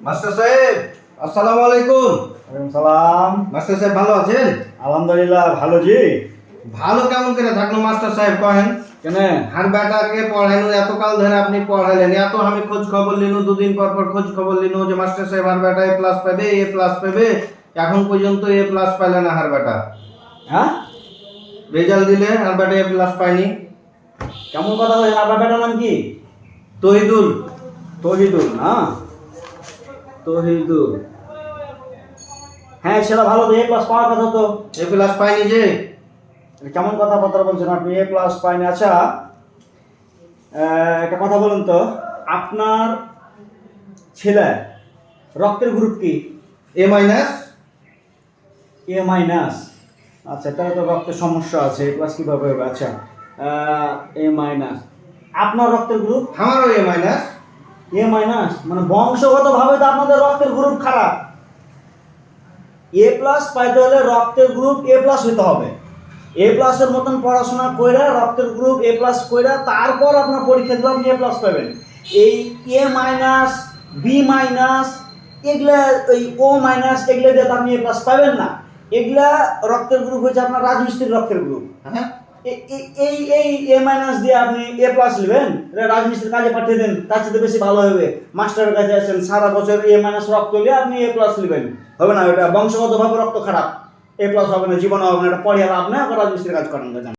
Master সাহেব, আসসালামু আলাইকুম। ওয়ালাইকুম সালাম। মাস্টার সাহেব ভালো আছেন? আলহামদুলিল্লাহ ভালো জি। ভালো কেমন করে থাকলো মাস্টার সাহেব কহেন? কেন? আর বেটাকে পড়াইলো এতকাল ধরে আপনি পড়াইলেন, এত আমি খোঁজ খবর লিনু, দুদিন পর পর খোঁজ খবর লিনু যে মাস্টার সাহেব আর বেটা এ প্লাস পাবে, এ প্লাস পাবে। এখন পর্যন্ত এ প্লাস পাইলে না আর বেটা। হ্যাঁ, রেজাল্ট দিলে আর বেটা এ প্লাস পাইনি। কেমন কথা বলছেন? আপনার বেটার নাম কি? তহিদুল। তহিদুল না? তহিদুল, হ্যাঁ সেটা ভালো তো, এ প্লাস পাওয়ার কথা তো। এ প্লাস পাইনি যে। কেমন কথাবার্তা বলছেন আপনি? এ প্লাস পাইনি। আচ্ছা, একটা কথা বলুন তো, আপনার ছেলে রক্তের গ্রুপ কি? এ মাইনাস। এ মাইনাস। আচ্ছা, তাহলে তো রক্তের সমস্যা আছে, এ প্লাস কীভাবে হবে? আচ্ছা, এ মাইনাস। আপনার রক্তের গ্রুপ? আমারও এ মাইনাস। এ মাইনাস মানে বংশগতভাবে তো আপনাদের রক্তের গ্রুপ খারাপ। এ প্লাস পাইতে হলে রক্তের গ্রুপ এ প্লাস হতে হবে। এ প্লাসের মতন পড়াশোনা কইরা রক্তের গ্রুপ এ প্লাস কইরা তারপর আপনার পরীক্ষা দিলে আপনি এ প্লাস পাবেন। এই এ মাইনাস, বি মাইনাস, এগুলা ওই ও মাইনাস, এগুলা দিয়ে তো আপনি এ প্লাস পাবেন না। এগুলা রক্তের গ্রুপ হচ্ছে আপনার রাজমিস্ত্রির রক্তের গ্রুপ। হ্যাঁ, এই এই এ মাইনাস দিয়ে আপনি এ প্লাস নেবেন, রাজমিস্ত্রির কাজে পাঠিয়ে দেন, তার সাথে বেশি ভালো হবে। মাস্টারের কাছে আসেন, সারা বছর এ মাইনাস রক্ত নিয়ে আপনি এ প্লাস নেবেন, হবে না। ওটা বংশগতভাবে রক্ত খারাপ, এ প্লাস হবে না, জীবন হবে না। এটা পড়িয়ে লাভ না, রাজমিস্ত্রির কাজ করেন।